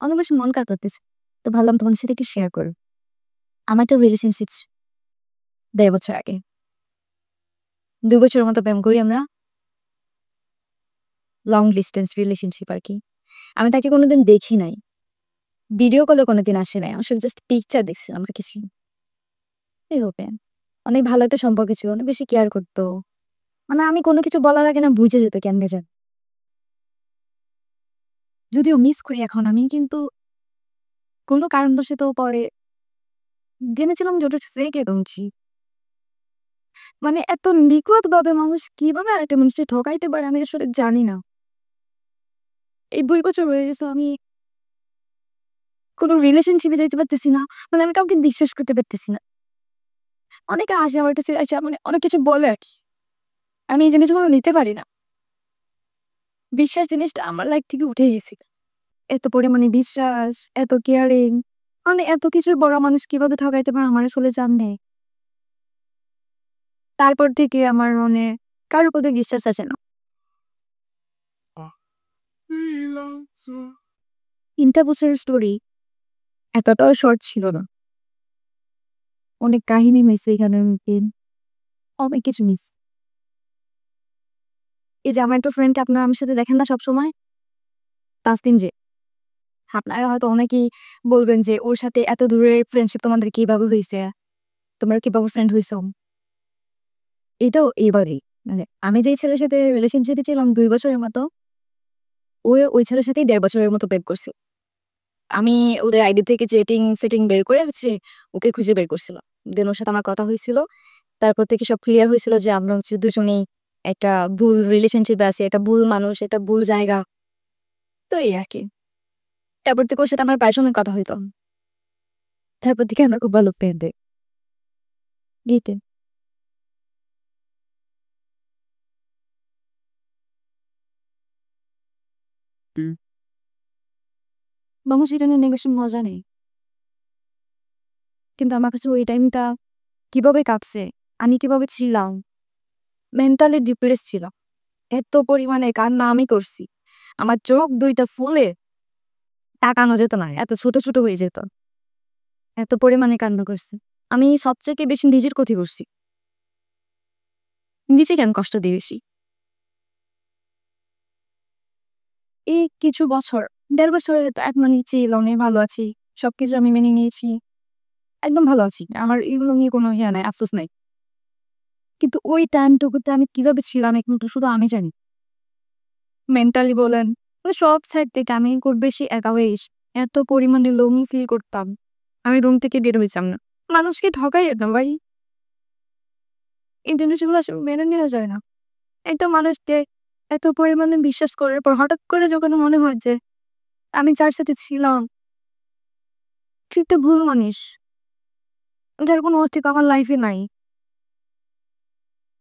অনেক বেশি মন খারাপ করতেছে। তো ভাবলাম তোমাদের সাথে একটু শেয়ার করব। আমার একটা রিলেশনশিপ ১.৫ বছর আগে। ২ বছরের মতো প্রেম করি আমরা। লং ডিসট্যান্স রিলেশনশিপ আরকি। আমি তাকে কোনোদিন দেখি নাই। ভিডিও কলও কোনোদিন আসে নাই। আসলে জাস্ট পিকচার দেখছিলাম আর কিছুই না। এভাবে। অনেক ভালো একটা সম্পর্ক ছিল। অনেক বেশি কেয়ার করত। মানে আমি কোনো কিছু বলার আগে না বুঝে যেত কেমনে জানি। যদিও মিস করি এখন আমি কিন্তু কোনো কারণবশত পরে জেনেছিলাম যে ওটা ফেক অ্যাকাউন্ট। মানে এত নিখুঁতভাবে মানুষ কিভাবে আরেকটা মানুষকে ঠকাইতে পারে আমি আসলে জানি না। এই ২ বছর হয়ে গেছে আমি কোনো রিলেশনশিপে যাইতে পারতেছি না। মানে আমি কাউকে বিশ্বাস করতে পারতেছি না। অনেকে আসে আমার কাছে আইসা মানে অনেক কিছু বলে আরকি। আমি এই জিনিসগুলো নিতে পারি না। বিশ্বাস জিনিসটা আমার লাইফ থেকে উঠে গেছে। এত পরিমাণে বিশ্বাস, এত কেয়ারিং মানে এত কিছুর বড় মানুষ কিভাবে ঠকাইতে পারে আমার আসলে জানা নেই। তারপর থেকে আমার মনে কারো প্রতি বিশ্বাস আসে না। ৩ টা বছরের স্টোরি এতটাও শর্ট ছিল না। অনেক কাহিনী মিশছে এখানের মধ্যে। অনেক কিছু মিস। এই যে আমার একটা ফ্রেন্ডকে আপনারা আমার সাথে দেখেন না সবসময়? তাসনিম যে। আপনারা হয়তো অনেকেই বলবেন যে, "ওর সাথে এত দূরের ফ্রেন্ডশিপ তোমাদের কিভাবে হইছে? তোমরা কিভাবে ফ্রেন্ড হইছ?" এটাও এবারেই। মানে আমি যেই ছেলের সাথে রিলেশনশিপে ছিলাম ২ বছরের মতো, ওই ছেলের সাথেই ১.৫ বছরের মতো প্রেম করছে। আমি ওদের আইডি থেকে চেটিং-ফেটিং বের করে হচ্ছে ওকে খুঁজে বের করছিলাম। দেন ওর সাথে আমার কথা হইছিল। তারপর থেকে সব ক্লিয়ার হয়েছিল যে আমরা হচ্ছে দুজনেই একটা ভুল রিলেশনশিপে আছি। একটা ভুল মানুষ, একটা ভুল জায়গা। তো এই আরকি। তারপর থেকে ওর সাথে আমার প্রায় সময় কথা হইতো। তারপর থেকে আমরা খুব ভালো ফ্রেন্ড হই। এইটাই। মানুষ এটা নিয়ে নেগেশন মজা নেই। কিন্তু আমার কাছে ওই টাইমটা কিভাবে কাটছে, আমি কিভাবে ছিলাম, মেন্টালি ডিপ্রেস ছিলাম। এত পরিমাণে কান্না আমি করছি। আমার চোখ ২ টা ফুলে তাকানো যেত না। এত ছোট, ছোট হয়ে যেত। এত পরিমাণে কান্না করছি। আমি সবচাইতে বেশি নিজের ক্ষতি করছি। নিজেকে আমি কষ্ট দিয়ে বেশি। এই কিছু বছর ১.৫ বছরে তো এক মানে চিল অনেক ভালো আছি। সবকিছু আমি মেনে নিয়েছি। একদম ভালো আছি। আমার এগুলো নিয়ে কোনো ইয়ে নাই, আফসোস নাই। কিন্তু ওই টাইমটুকুতে আমি কিভাবে ছিলাম একমাত্র শুধু আমি জানি। মেন্টালি বলেন, মানে সব সাইড থেকে আমি খুব বেশি একা হয়ে গেছি। এত পরিমাণে লোনলি ফিল করতাম। আমি রুম থেকে বের হইতাম না। মানুষকে ঠকাই যেতাম ভাই। এই জিনিসগুলো আসলে মেনে নেওয়া যায় না। একটা মানুষকে এত পরিমাণে বিশ্বাস করার পর হঠাৎ করে যখন মনে হয় যে আমি যার সাথে ছিলাম সে একটা ভুল মানুষ। যার কোনো অস্তিত্ব আমার লাইফে নাই।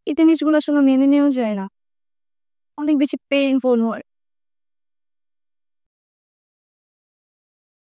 এই জিনিসগুলো আসলে মেনে নেওয়া যায় না। অনেক বেশি পেইনফুল হয়।